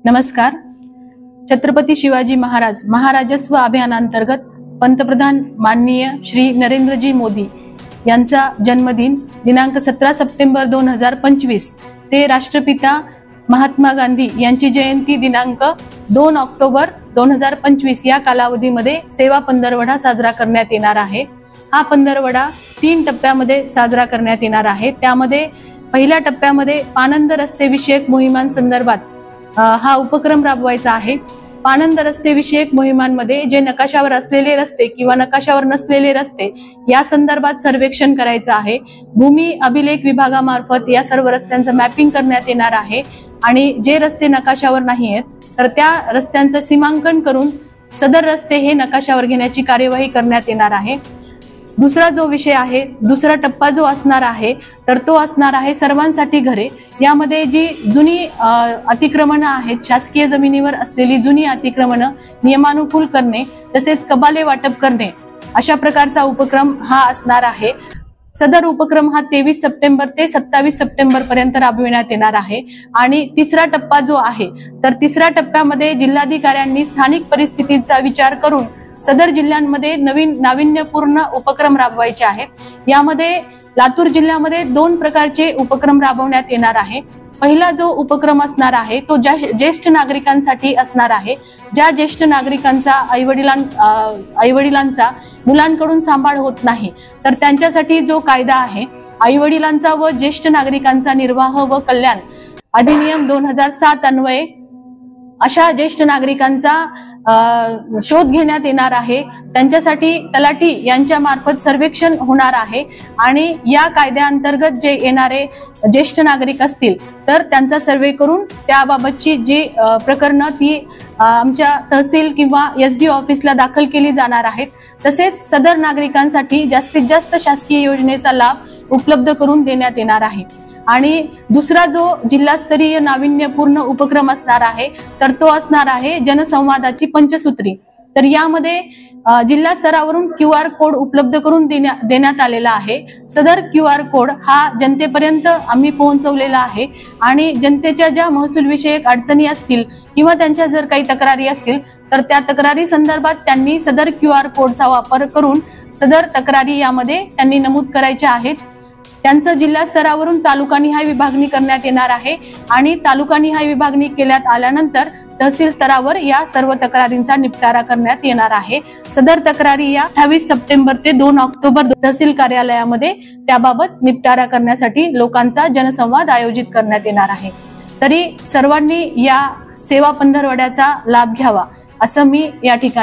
नमस्कार। छत्रपती शिवाजी महाराज महाराजस्व अभियानांतर्गत पंतप्रधान माननीय श्री नरेंद्रजी मोदी यांचा जन्मदिन दिनांक 17 सप्टेंबर 2025 ते राष्ट्रपिता महात्मा गांधी यांची जयंती दिनांक 2 ऑक्टोबर 2025 या कालावधीमध्ये सेवा पंधरवडा साजरा करण्यात येणार आहे। हा पंधरवडा 3 टप्प्यामध्ये साजरा करण्यात येणार आहे। त्यामध्ये पहिल्या टप्प्यामध्ये पानंद रस्ते विषयक मोहिमांसंदर्भात हा उपक्रम राबवायचा आहे। पानंद रस्ते विषयक मोहिमांमध्ये जे नकाशावर असलेले रस्ते किंवा नकाशावर नसलेले रस्ते या संदर्भात सर्वेक्षण करायचं आहे। भूमी अभिलेख विभागामार्फत या सर्व रस्त्यांचं मॅपिंग करण्यात येणार आहे आणि जे रस्ते नकाशावर नाही आहेत तर त्या रस्त्यांचं सीमांकन करून सदर रस्ते हे नकाशावर घेण्याची कार्यवाही करण्यात येणार आहे। दुसरा जो विषय आहे, दुसरा टप्पा जो असणार आहे तर तो असणार आहे सर्वांसाठी घरे। यामध्ये जी जुनी अतिक्रमणं आहेत, शासकीय जमिनीवर असलेली जुनी अतिक्रमणं नियमानुकूल करणे तसेच कबाले वाटप करणे अशा प्रकारचा उपक्रम हा असणार आहे। सदर उपक्रम हा 23 सप्टेंबर ते 27 सप्टेंबर पर्यंत राबविण्यात येणार आहे। आणि तिसरा टप्पा जो आहे तर तिसऱ्या टप्प्यामध्ये जिल्हाधिकाऱ्यांनी स्थानिक परिस्थितीचा विचार करून सदर जिल्ह्यांमध्ये नवीन नाविन्यपूर्ण उपक्रम राबवायचे आहेत। यामध्ये लातूर जिल्ह्यामध्ये 2 प्रकारचे उपक्रम राबवण्यात येणार आहे। पहिला जो उपक्रम असणार आहे तो ज्येष्ठ नागरिकांसाठी असणार आहे। ज्या ज्येष्ठ नागरिकांचा आईवडिलांचा मुलांकडून सांभाळ होत नाही तर त्यांच्यासाठी जो कायदा आहे आईवडिलांचा व ज्येष्ठ नागरिकांचा निर्वाह व कल्याण अधिनियम 2007 अन्वये अशा ज्येष्ठ नागरिकांचा शोध घेण्यात येणार आहे। त्यांच्यासाठी तलाठी यांच्या मार्फत सर्वेक्षण होणार आहे आणि या कायद्याअंतर्गत जे येणारे ज्येष्ठ नागरिक असतील तर त्यांचा सर्वे करून त्याबाबतची जी प्रकरणं ती आमच्या तहसील किंवा SD ऑफिसला दाखल केली जाणार आहेत। तसेच सदर नागरिकांसाठी जास्तीत जास्त शासकीय योजनेचा लाभ उपलब्ध करून देण्यात येणार आहे। आणि दुसरा जो जिल्हास्तरीय नाविन्यपूर्ण उपक्रम असणार आहे तर तो असणार आहे जनसंवादाची पंचसूत्री। तर यामध्ये जिल्हा स्तरावरून QR कोड उपलब्ध करून देण्यात आलेला आहे। सदर QR कोड हा जनतेपर्यंत आम्ही पोहोचवलेला आहे आणि जनतेच्या ज्या महसूल विषयक अडचणी असतील किंवा त्यांच्या जर काही तक्रारी असतील तर त्या तक्रारी संदर्भात त्यांनी सदर QR कोडचा वापर करून सदर तक्रारी यामध्ये त्यांनी नमूद करायच्या आहेत। त्यांचं जिल्हा स्तरावरून तालुकानिहाय विभागणी करण्यात येणार आहे आणि तालुकानिहाय विभागणी केल्यात आल्यानंतर तहसील स्तरावर या सर्व तक्रारींचा निपटारा करण्यात येणार आहे। सदर तक्रारी या 28 सप्टेंबर ते 2 ऑक्टोबर तहसील कार्यालयामध्ये त्याबाबत निपटारा करण्यासाठी लोकांचा जनसंवाद आयोजित करण्यात येणार आहे। तरी सर्वांनी या सेवा पंधरवड्याचा लाभ घ्यावा असं मी या ठिकाणी